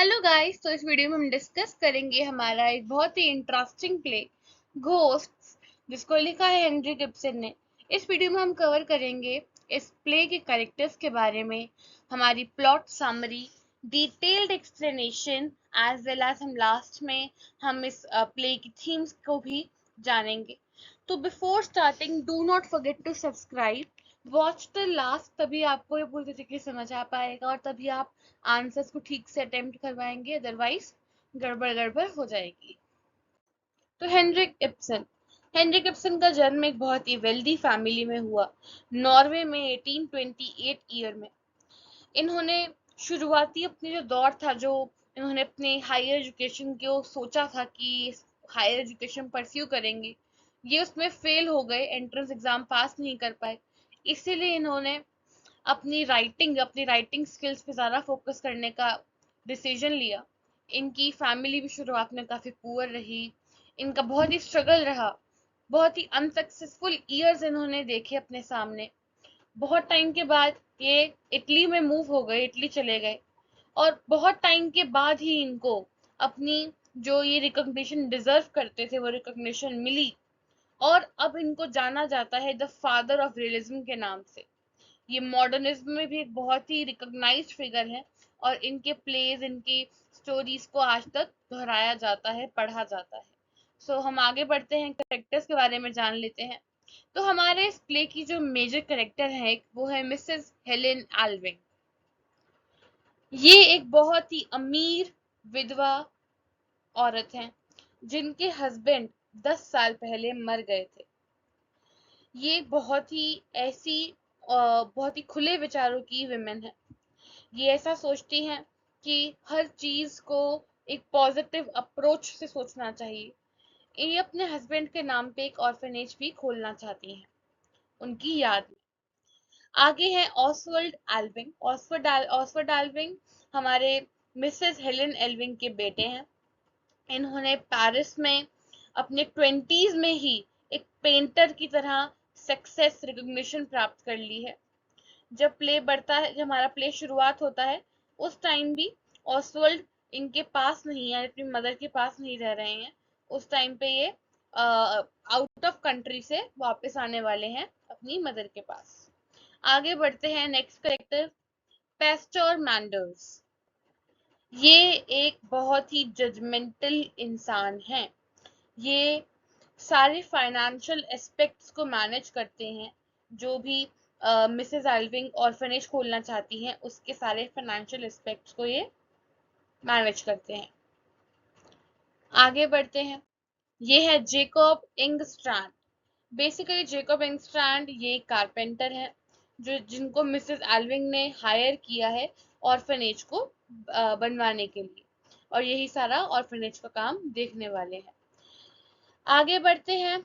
Hello guys, तो इस video में हम डिस्कस करेंगे हमारा एक बहुत ही इंटरेस्टिंग प्ले घोस्ट्स, जिसको लिखा है हेनरी गिब्सन ने। इस वीडियो में हम कवर करेंगे इस प्ले के कैरेक्टर्स के बारे में, हमारी plot summary, detailed explanation, as well as हम लास्ट में हम इस प्ले की थीम्स को भी जानेंगे। तो before starting, do not forget to subscribe, watch the last, तभी आपको ये पूरी तरीके से समझ आ पाएगा और तभी आप आंसर्स को ठीक से अटेम्प्ट करवाएंगे, अदरवाइज गड़बड़ गड़बड़ हो जाएगी। तो हेनरिक इब्सन का जन्म एक बहुत ही वेल्दी फैमिली में हुआ, नॉर्वे में 1828 ईयर में। इन्होंने शुरुआती अपने जो दौर था, जो इन्होंने अपने हायर एजुकेशन को सोचा था कि हायर एजुकेशन परस्यू करेंगे, ये उसमें फेल हो गए, एंट्रेंस एग्जाम पास नहीं कर पाए। इसीलिए इन्होंने अपनी राइटिंग स्किल्स पे ज़्यादा फोकस करने का डिसीजन लिया। इनकी फैमिली भी शुरुआत में काफ़ी पुअर रही, इनका बहुत ही स्ट्रगल रहा, बहुत ही अनसक्सेसफुल ईयर्स इन्होंने देखे अपने सामने। बहुत टाइम के बाद ये इटली में मूव हो गए, इटली चले गए, और बहुत टाइम के बाद ही इनको अपनी जो ये रिकॉग्निशन डिजर्व करते थे वो रिकॉग्निशन मिली, और अब इनको जाना जाता है द फादर ऑफ रियलिज्म के नाम से। ये मॉडर्निज्म में भी एक बहुत ही रिकॉग्नाइज्ड फिगर है, और इनके प्लेज, इनकी स्टोरीज को आज तक दोहराया जाता है, पढ़ा जाता है। हम आगे बढ़ते हैं, करेक्टर्स के बारे में जान लेते हैं। तो हमारे इस प्ले की जो मेजर करेक्टर है वो है मिसेस हेलेन एल्विंग। ये एक बहुत ही अमीर विधवा औरत हैं, जिनके हस्बैंड 10 साल पहले मर गए थे। ये बहुत ही ऐसी बहुत ही खुले विचारों की विमेन है। ये ऐसा सोचती हैं कि हर चीज को एक पॉजिटिव अप्रोच से सोचना चाहिए। ये अपने हस्बैंड के नाम पे एक ऑर्फनेज भी खोलना चाहती हैं, उनकी याद में। आगे है ऑसवर्ल्ड एल्विंग। ऑसवर्ड एल्विंग हमारे मिसेस हेलेन एल्विंग के बेटे हैं। इन्होंने पेरिस में अपने 20s में ही एक पेंटर की तरह सक्सेस रिकॉग्निशन प्राप्त कर ली है। जब प्ले बढ़ता है, जब हमारा प्ले शुरुआत होता है, उस टाइम भी ऑसवर्ल्ड इनके पास नहीं है, अपनी मदर के पास नहीं रह रहे हैं। उस टाइम पे ये आउट ऑफ कंट्री से वापस आने वाले हैं अपनी मदर के पास। आगे बढ़ते हैं, नेक्स्ट करेक्टर पेस्टर मैंडर्स। ये एक बहुत ही जजमेंटल इंसान है। ये सारे फाइनेंशियल एस्पेक्ट्स को मैनेज करते हैं। जो भी मिसेस एल्विंग ऑर्फनेज खोलना चाहती हैं, उसके सारे फाइनेंशियल एस्पेक्ट्स को ये मैनेज करते हैं। आगे बढ़ते हैं, ये है जेकब इंगस्ट्रैंड। बेसिकली जेकब इंगस्ट्रैंड ये कारपेंटर है, जो जिनको मिसेस एल्विंग ने हायर किया है ऑर्फनेज को बनवाने के लिए, और यही सारा ऑर्फनेज का काम देखने वाले हैं। आगे बढ़ते हैं,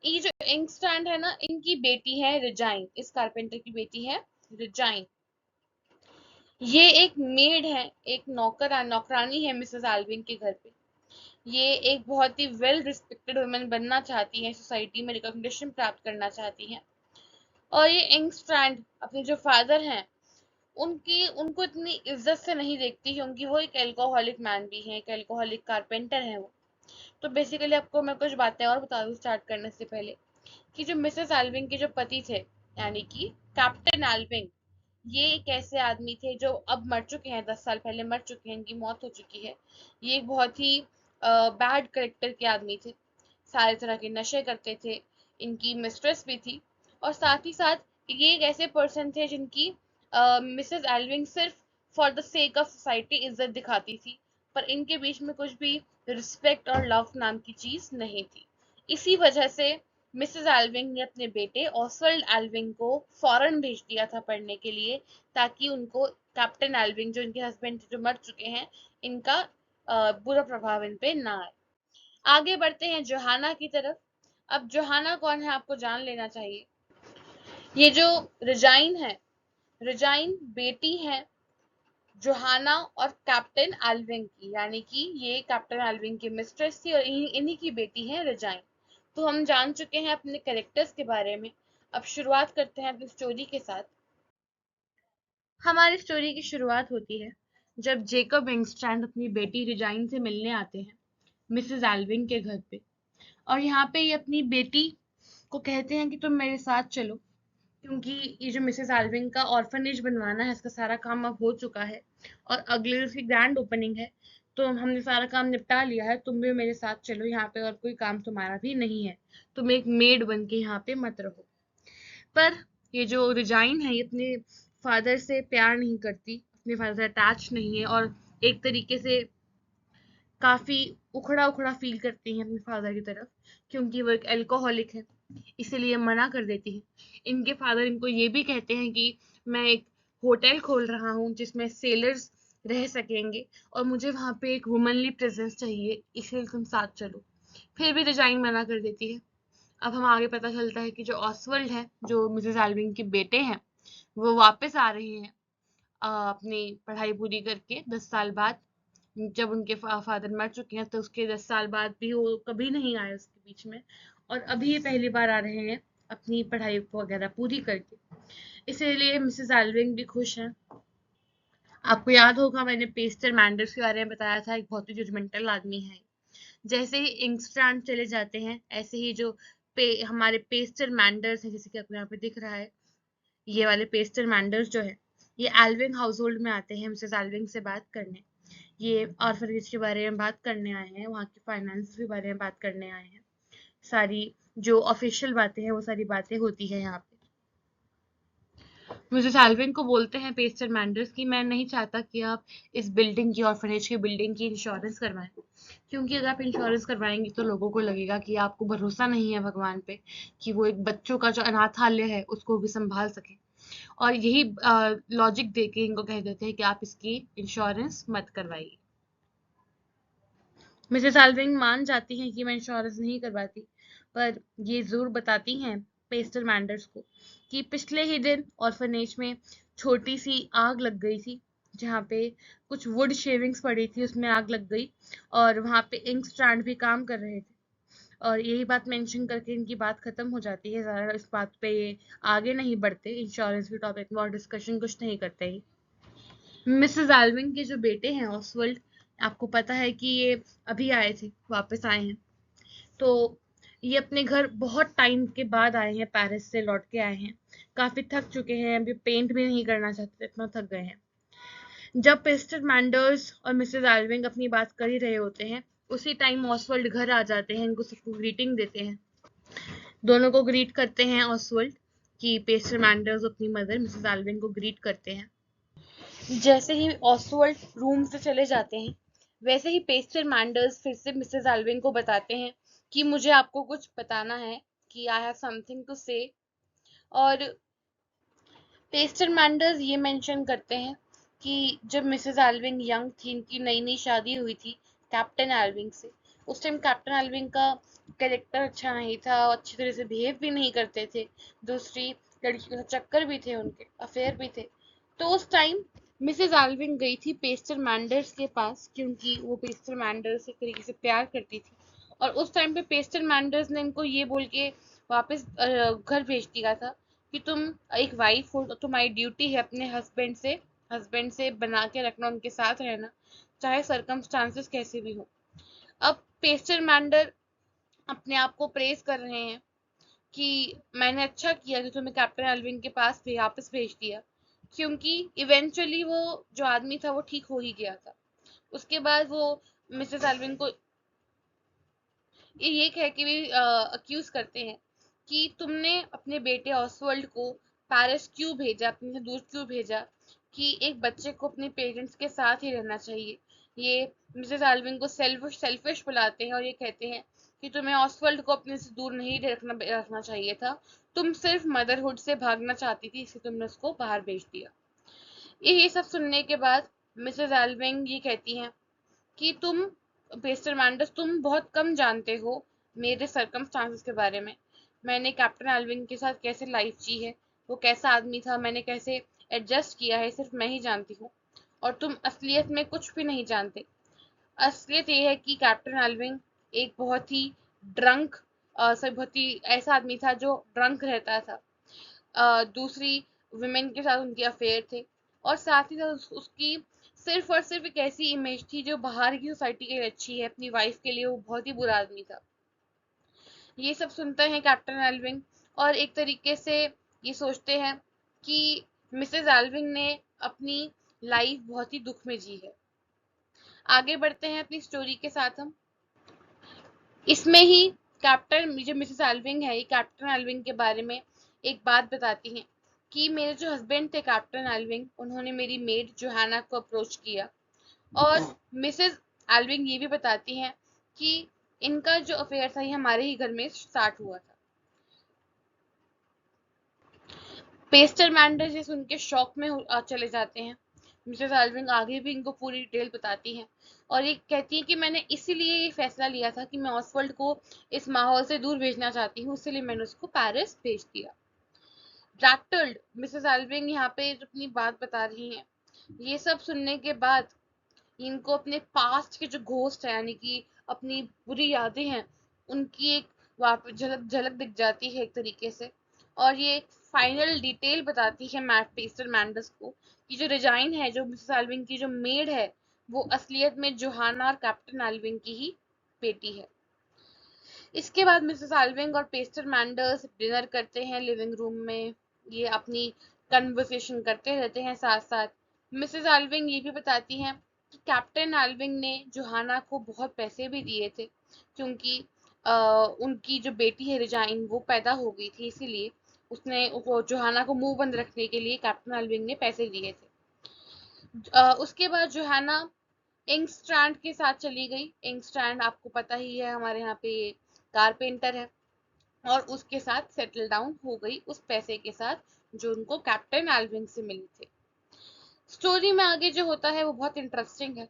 ये जो इंगस्ट्रैंड है ना, इनकी बेटी है रिजाइन, इस कारपेंटर की बेटी है रिजाइन। ये एक मेड है, एक नौकरानी है मिसेस एल्विन के घर पे। ये एक बहुत ही वेल रिस्पेक्टेड वुमेन बनना चाहती है, सोसाइटी में रिकॉग्निशन प्राप्त करना चाहती है। और ये इंगस्ट्रैंड अपने जो फादर हैं, उनकी उनको इतनी इज्जत से नहीं देखती, क्योंकि वो एक एल्कोहलिक मैन भी है, एक एल्कोहलिक कारपेंटर है वो। तो बेसिकली आपको मैं कुछ बातें और बता दूं स्टार्ट करने से पहले, कि जो मिसेस एल्विंग के जो पति थे, यानी कि कैप्टन एल्विंग, ये एक ऐसे आदमी थे जो अब मर चुके हैं, 10 साल पहले मर चुके हैं, इनकी मौत हो चुकी है। ये एक बहुत ही बैड करेक्टर के आदमी थे, सारे तरह के नशे करते थे, इनकी मिस्ट्रेस भी थी, और साथ ही साथ ये एक ऐसे पर्सन थे जिनकी मिसेस एल्विंग सिर्फ for the sake of society इज्जत दिखाती थी, पर इनके बीच में कुछ भी रिस्पेक्ट और लव नाम की चीज नहीं थी। इसी वजह से मिसेस एल्विंग ने अपने बेटे ऑसवर्ल्ड एल्विंग को फॉरेन भेज दिया था पढ़ने के लिए, ताकि उनको कैप्टन एल्विंग, जो इनके हस्बैंड जो मर चुके हैं, इनका बुरा प्रभाव इन पे ना आए। आगे बढ़ते हैं जोहाना की तरफ। अब जोहाना कौन है, आपको जान लेना चाहिए। ये जो रिजाइन है, रिजाइन बेटी है जोहाना और कैप्टन एल्विंग की, यानी कि ये कैप्टन एल्विंग की मिस्ट्रेस थी, और इन्हीं की बेटी है रिजाइन। तो हम जान चुके हैं अपने कैरेक्टर्स के बारे में। अब शुरुआत करते हैं अपनी स्टोरी के साथ। हमारी स्टोरी की शुरुआत होती है जब जेकब एंगस्ट्रैंड अपनी बेटी रिजाइन से मिलने आते हैं मिसेस एल्विन के घर पे, और यहाँ पे ये अपनी बेटी को कहते हैं कि तुम मेरे साथ चलो, क्योंकि ये जो मिसेस एल्विन का ऑर्फनेज बनवाना है इसका सारा काम अब हो चुका है और अगले उसकी ग्रैंड ओपनिंग है, तो हमने सारा काम निपटा लिया है, तुम भी मेरे साथ चलो यहाँ पे और कोई काम तुम्हारा भी नहीं है, तुम एक मेड बन के यहाँ पे मत रहो। पर ये जो रिजाइन है ये अपने फादर से प्यार नहीं करती, अपने फादर से अटैच नहीं है और एक तरीके से काफी उखड़ा उखड़ा फील करती हैं अपने फादर की तरफ, क्योंकि वो एक अल्कोहलिक है, इसीलिए मना कर देती हैं। इनके फादर इनको ये भी कहते हैं कि मैं एक होटल खोल रहा हूँ जिसमें सेलर्स रह सकेंगे और मुझे वहां पे एक वुमनली प्रेजेंस चाहिए, इसलिए तुम साथ चलो। फिर भी रिजाइन मना कर देती है। अब हम आगे पता चलता है कि जो ऑसवर्ल्ड है, जो मिसेस एल्विन के बेटे हैं, वो वापस आ रहे हैं अपनी पढ़ाई पूरी करके 10 साल बाद। जब उनके फादर मर चुके हैं तो उसके 10 साल बाद भी वो कभी नहीं आए उसके बीच में, और अभी ये पहली बार आ रहे हैं अपनी पढ़ाई वगैरह पूरी करके, इसीलिए मिसेस एल्विन भी खुश हैं। आपको याद होगा मैंने पेस्टर मैंडर्स के बारे में बताया था, एक बहुत ही जजमेंटल आदमी है। जैसे ही इंगस्ट्रैंड चले जाते हैं ऐसे ही जो हमारे पेस्टर मैंडर्स हैं, जैसे कि आपको यहाँ पे दिख रहा है, ये वाले पेस्टर मैंडर्स जो है ये एल्विन हाउस होल्ड में आते हैं मिसेस एल्विन से बात करने। ये ऑर्फनेज के बारे में बात करने आए हैं, वहाँ के फाइनेंस के बारे में बात करने आए हैं, सारी जो ऑफिशियल बातें हैं वो सारी बातें होती है यहाँ पे। मिसेस एल्विन को बोलते हैं पेस्टर मैंडर्स कि मैं नहीं चाहता कि आप इस बिल्डिंग की, ऑर्फनेज की बिल्डिंग की इंश्योरेंस करवाएं, क्योंकि अगर आप इंश्योरेंस करवाएंगी तो लोगों को लगेगा कि आपको भरोसा नहीं है भगवान पे कि वो एक बच्चों का जो अनाथालय है उसको भी संभाल सके, और यही लॉजिक देके इनको कह देते हैं कि आप इसकी इंश्योरेंस मत करवाइए। मिसेस एल्विन मान जाती हैं कि मैं इंश्योरेंस नहीं करवाती, पर ये जरूर बताती हैं पेस्टर मैंडर्स को कि पिछले ही दिन ऑर्फनेज में छोटी सी आग लग गई थी, जहाँ पे कुछ वुड शेविंग्स पड़ी थी उसमें आग लग गई, और वहाँ पे इंक स्टैंड भी काम कर रहे थे, और यही बात मेंशन करके इनकी बात खत्म हो जाती है, ज़्यादा इस बात पे ये आगे नहीं बढ़ते, इंश्योरेंस के टॉपिक में और डिस्कशन कुछ नहीं करते ही। मिसेस एल्विन के जो बेटे हैं ऑसवर्ल्ड, आपको पता है कि ये अभी आए थे, वापस आए हैं, तो ये अपने घर बहुत टाइम के बाद आए हैं, पेरिस से लौट के आए हैं, काफी थक चुके हैं, अभी पेंट भी नहीं करना चाहते, इतना थक गए हैं। जब पेस्टर मैंडर्स और मिसेस एल्विन अपनी बात कर ही रहे होते हैं, उसी टाइम ऑसवर्ल्ड घर आ जाते हैं, इनको सबको ग्रीटिंग देते हैं, दोनों को ग्रीट करते हैं ऑसवर्ल्ड, कि पेस्टर मैंडर्स अपनी मदर मिसेस एल्विन को ग्रीट करते हैं। जैसे ही ऑसवर्ल्ड रूम से चले जाते हैं वैसे ही पेस्टर मैंडर्स फिर से मिसेस एल्विन को बताते हैं कि मुझे आपको कुछ बताना है, कि आई हैव समथिंग टू से। और पेस्टर मैंडर्स ये मेंशन करते हैं कि जब मिसेस एल्विन यंग थी, इनकी नई नई शादी हुई थी कैप्टन एल्विन से, उस टाइम कैप्टन एल्विन का कैरेक्टर अच्छा नहीं था, अच्छी तरह से बिहेव भी नहीं करते थे, दूसरी लड़कियों से चक्कर भी थे, उनके अफेयर भी थे। तो उस टाइम मिसेस एल्विन गई थी पेस्टर मैंडर्स के पास, क्योंकि वो पेस्टर मैंडर्स एक तरीके से प्यार करती थी, और उस टाइम पे पेस्टर मैंडर्स ने इनको ये बोल के वापस घर भेज दिया था कि तुम एक वाइफ हो तो तुम्हारी ड्यूटी है अपने हस्बैंड से बना के रखना, उनके साथ रहना, चाहे सरकमस्टांसेस कैसे भी हो। अब पेस्टर मैंडर अपने आप को प्रेज कर रहे हैं कि मैंने अच्छा किया कि तुम्हें कैप्टन एल्विन के पास भी वापस भेज दिया, क्योंकि इवेंचुअली वो जो आदमी था वो ठीक हो ही गया था। उसके बाद वो मिसेस एल्विन को ये कह के भी अक्यूज करते हैं कि तुमने अपने बेटे ऑसवर्ल्ड को पेरिस क्यों भेजा, अपने से दूर क्यों भेजा, कि एक बच्चे को अपने पेरेंट्स के साथ ही रहना चाहिए। ये मिसेस एल्विन को सेल्फिश बुलाते हैं और ये कहते हैं कि तुम्हें ऑसवर्ल्ड को अपने से दूर नहीं रखना चाहिए था, तुम सिर्फ मदरहुड से भागना चाहती थी, इसलिए तुमने उसको बाहर भेज दिया। ये सब सुनने के बाद मिसेस एल्विन ये कहती हैं कि तुम पेस्टर मैंडस, तुम बहुत कम जानते हो मेरे सरकमस्टांसेस के बारे में, मैंने कैप्टन एल्विन के साथ कैसे लाइफ जी है, वो कैसा आदमी था, मैंने कैसे एडजस्ट किया है, सिर्फ मैं ही जानती हूँ, और तुम असलियत में कुछ भी नहीं जानते। असलियत ये है कि कैप्टन एल्विन एक बहुत ही ड्रंक बहुत ही ऐसा आदमी था जो ड्रंक रहता था, दूसरी वुमेन के साथ उनके अफेयर थे, और साथ ही साथ उसकी सिर्फ और सिर्फ एक ऐसी इमेज थी जो बाहर की सोसाइटी के लिए अच्छी है, अपनी वाइफ के लिए वो बहुत ही बुरा आदमी था। ये सब सुनते हैं कैप्टन एल्विंग और एक तरीके से ये सोचते हैं कि मिसेस एल्विंग ने अपनी लाइफ बहुत ही दुख में जी है। आगे बढ़ते हैं अपनी स्टोरी के साथ हम। इसमें ही कैप्टन जो मिसेस एल्विंग है, ये कैप्टन एल्विंग के बारे में एक बात बताती हैं कि मेरे जो हस्बैंड थे कैप्टन एल्विंग, उन्होंने मेरी मेड जोहाना को अप्रोच किया। और मिसेस एल्विंग ये भी बताती हैं कि इनका जो अफेयर था ये हमारे ही घर में स्टार्ट हुआ था। पेस्टर मैंडर्स ये सुन के शॉक में चले जाते हैं। मिसेस एल्विंग आगे भी इनको पूरी डिटेल बताती हैं और ये कहती है कि मैंने इसीलिए ये फैसला लिया था कि मैं ऑसवर्ल्ड को इस माहौल से दूर भेजना चाहती हूँ, इसीलिए मैंने उसको पेरिस भेज दिया। रैटल्ड मिसेस एल्विंग यहाँ पे अपनी बात बता रही हैं। ये सब सुनने के बाद इनको अपने पास्ट के जो घोस्ट है, यानी कि अपनी बुरी यादें हैं, उनकी एक वापस झलक झलक दिख जाती है एक तरीके से। और ये एक फाइनल डिटेल बताती है मैट पेस्टर मैंडस को कि जो रिजाइन है, जो मिसेस एल्विंग की जो मेड है, वो असलियत में जोहाना और कैप्टन एल्विंग की ही बेटी है। इसके बाद मिसेस एल्विंग और पेस्टर मैंडर्स डिनर करते हैं लिविंग रूम में। ये अपनी कन्वर्सेशन करते रहते हैं साथ साथ। मिसेस एल्विंग ये भी बताती हैं कि कैप्टन एल्विंग ने जोहाना को बहुत पैसे भी दिए थे, क्योंकि उनकी जो बेटी है रिजाइन वो पैदा हो गई थी, इसीलिए उसने जोहाना को मुंह बंद रखने के लिए कैप्टन एल्विंग ने पैसे दिए थे। उसके बाद जोहाना इंगस्ट्रैंड के साथ चली गई। इंगस्ट्रैंड आपको पता ही है, हमारे यहाँ पे कारपेंटर है, और उसके साथ सेटल डाउन हो गई उस पैसे के साथ जो उनको कैप्टन एल्विंग से मिले थे। स्टोरी में आगे जो होता है वो बहुत इंटरेस्टिंग है।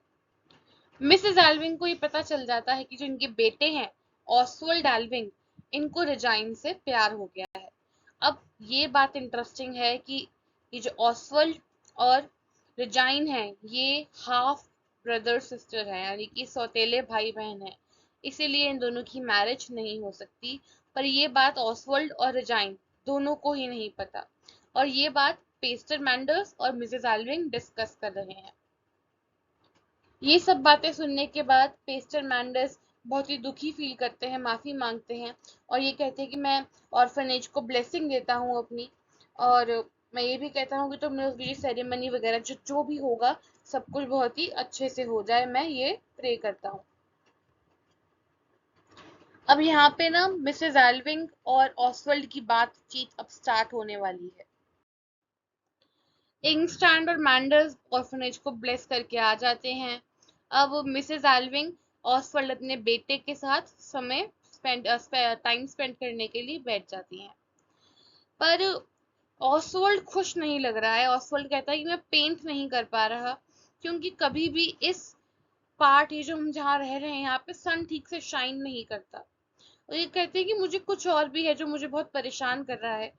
मिसेस एल्विंग को ये पता चल जाता है कि जो इनके बेटे हैं ऑसवर्ल्ड एल्विंग, इनको रिजाइन से प्यार हो गया है। अब ये बात इंटरेस्टिंग है कि ये जो ऑसवर्ल्ड और रिजाइन है, ये हाफ ब्रदर सिस्टर है, यानी कि सौतेले भाई बहन है, इसीलिए इन दोनों की मैरिज नहीं हो सकती। पर ये बात ऑसवर्ल्ड और रिजाइन दोनों को ही नहीं पता, और ये बात पेस्टर मैंडर्स और मिसेस एल्विंग डिस्कस कर रहे हैं। ये सब बातें सुनने के बाद पेस्टर मैंडस बहुत ही दुखी फील करते हैं, माफी मांगते हैं और ये कहते हैं कि मैं ऑर्फनेज को ब्लेसिंग देता हूँ अपनी, और मैं ये भी कहता हूँ कि तुम लोग ये सेरेमनी वगैरह जो जो भी होगा सब कुछ बहुत ही अच्छे से हो जाए, मैं ये प्रे करता हूँ। अब यहाँ पे ना मिसेस एल्विंग और ऑसवर्ल्ड की बातचीत अब स्टार्ट होने वाली है। इंगस्टैंड और मैंडर्स ऑर्फनेज को ब्लेस करके आ जाते हैं। अब मिसेस एल्विंग ऑसवर्ल्ड अपने बेटे के साथ टाइम स्पेंड करने के लिए बैठ जाती हैं। पर ऑसवर्ल्ड खुश नहीं लग रहा है। ऑसवर्ल्ड कहता है कि मैं पेंट नहीं कर पा रहा, क्योंकि कभी भी इस पार्ट, ये जो हम जहाँ रह रहे हैं, यहाँ पे सन ठीक से शाइन नहीं करता। और ये कहते हैं कि मुझे कुछ और भी है जो मुझे बहुत परेशान कर रहा है,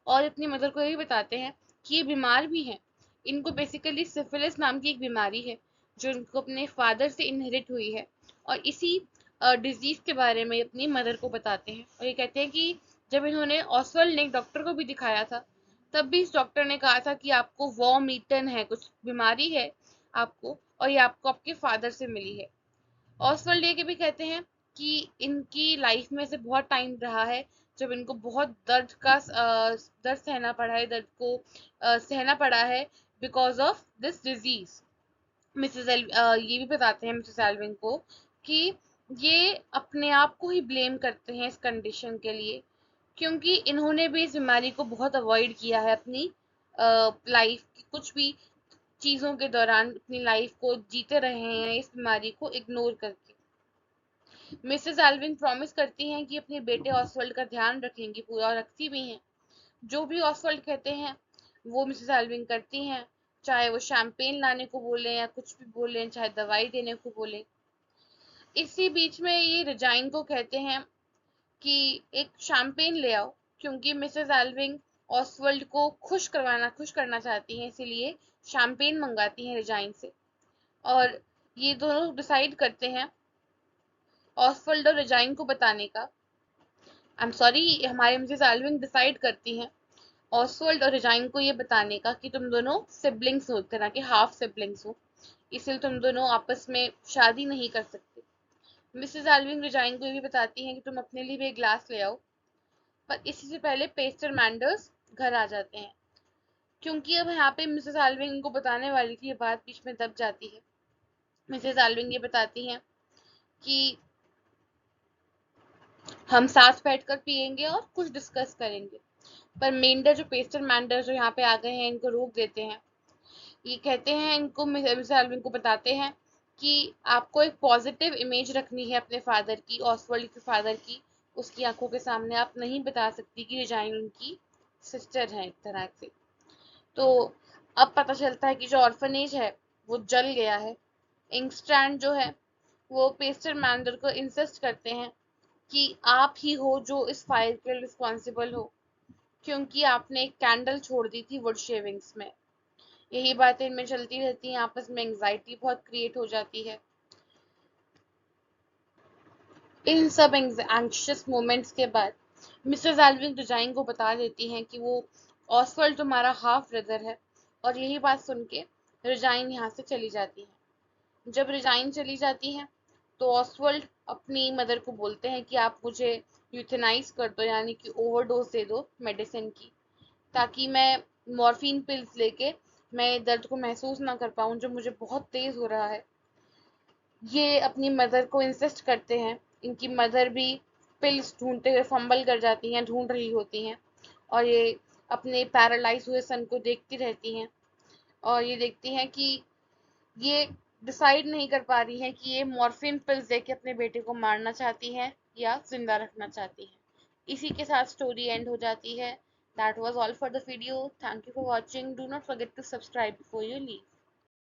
और अपनी मदर को ये बताते हैं कि ये बीमार भी हैं। इनको बेसिकली सिफिलिस नाम की एक बीमारी है जो इनको अपने फादर से इनहेरिट हुई है, और इसी डिजीज के बारे में अपनी मदर को बताते हैं। और ये कहते हैं कि जब इन्होंने ऑसवर्ल्ड ने डॉक्टर को भी दिखाया था, तब भी इस डॉक्टर ने कहा था कि आपको वॉर्म ईटन है, कुछ बीमारी है आपको, और ये आपको आपके फादर से मिली है। ऑसवर्ल्ड ये भी कहते हैं कि इनकी लाइफ में से बहुत टाइम रहा है जब इनको बहुत दर्द सहना पड़ा है, दर्द को सहना पड़ा है बिकॉज ऑफ दिस डिजीज। ये भी बताते हैं मिसेस एल्विंग को कि ये अपने आप को ही ब्लेम करते हैं इस कंडीशन के लिए, क्योंकि इन्होंने भी इस बीमारी को बहुत अवॉइड किया है अपनी लाइफ की कुछ भी चीजों के दौरान, अपनी लाइफ को जीते रहे हैं इस बीमारी को इग्नोर करके। मिसेस एल्विन प्रॉमिस करती हैं कि अपने बेटे ऑसवर्ल्ड का ध्यान रखेंगी पूरा, और रखती भी हैं। जो भी ऑसवर्ल्ड कहते हैं वो मिसेस एल्विन करती हैं, चाहे वो शैंपेन लाने को बोले या कुछ भी बोले, चाहे दवाई देने को बोले। इसी बीच में ये रिजाइन को कहते हैं कि एक शैंपेन ले आओ, क्योंकि मिसेस एल्विंग ऑसवर्ल्ड को खुश करना चाहती हैं, इसीलिए शैंपेन मंगाती हैं रिजाइन से। और ये दोनों डिसाइड करते हैं ऑसवर्ल्ड और रिजाइन को बताने का। आई एम सॉरी, हमारे मिसेस एल्विंग डिसाइड करती हैं ऑसवर्ल्ड और रिजाइन को ये बताने का कि तुम दोनों सिबलिंग्स हो, तरह के हाफ सिबलिंग्स हो, इसलिए तुम दोनों आपस में शादी नहीं कर सकते। मिसेस एल्विन रिजाइन को ये भी बताती हैं कि तुम अपने लिए भी एक ग्लास ले आओ, पर इसी से पहले पेस्टर मैंडर्स घर आ जाते हैं। क्योंकि अब यहाँ पे मिसेस एल्विन को बताने वाली थी, ये बात बीच में दब जाती है। मिसेस एल्विन ये बताती हैं कि हम साथ बैठकर पियेंगे और कुछ डिस्कस करेंगे, पर मेंढर जो पेस्टर मैंडर जो यहाँ पे आ गए हैं इनको रोक देते हैं। ये कहते हैं, इनको मिसेस एल्विन को बताते हैं कि आपको एक पॉजिटिव इमेज रखनी है अपने फादर की, ऑसवर्ल्ड के फादर की। उसकी आंखों के सामने आप नहीं बता सकती कि रिजाइन उनकी सिस्टर है एक तरह से। तो अब पता चलता है कि जो ऑर्फनेज है वो जल गया है। इंगस्ट्रैंड जो है वो पेस्टर मैंडर को इंसिस्ट करते हैं कि आप ही हो जो इस फायर के रिस्पॉन्सिबल हो, क्योंकि आपने एक कैंडल छोड़ दी थी वुड शेविंग्स में। यही बातें इनमें चलती रहती हैं, आपस में एंग्जाइटी बहुत क्रिएट हो जाती है। इन सब एंग्शियस मोमेंट्स के बाद मिसेस एल्विन रिजाइन को बता देती हैं कि वो ऑसवर्ल्ड तुम्हारा हाफ ब्रदर है, और यही बात सुन के रिजाइन यहाँ से चली जाती है। जब रिजाइन चली जाती हैं तो ऑसवर्ल्ड अपनी मदर को बोलते हैं कि आप मुझे यूथेनाइज कर दो, यानी कि ओवरडोज दे दो मेडिसिन की, ताकि मैं मॉर्फिन पिल्स लेके मैं दर्द को महसूस ना कर पाऊँ जो मुझे बहुत तेज हो रहा है। ये अपनी मदर को इंसिस्ट करते हैं। इनकी मदर भी पिल्स ढूंढते हुए फंबल कर जाती हैं, ढूंढ रही होती हैं, और ये अपने पैरालाइज हुए सन को देखती रहती हैं, और ये देखती हैं कि ये डिसाइड नहीं कर पा रही हैं कि ये मॉर्फिन पिल्स देके अपने बेटे को मारना चाहती हैं या जिंदा रखना चाहती हैं। इसी के साथ स्टोरी एंड हो जाती है। That was all for the video. Thank you for watching. Do not forget to subscribe before you leave.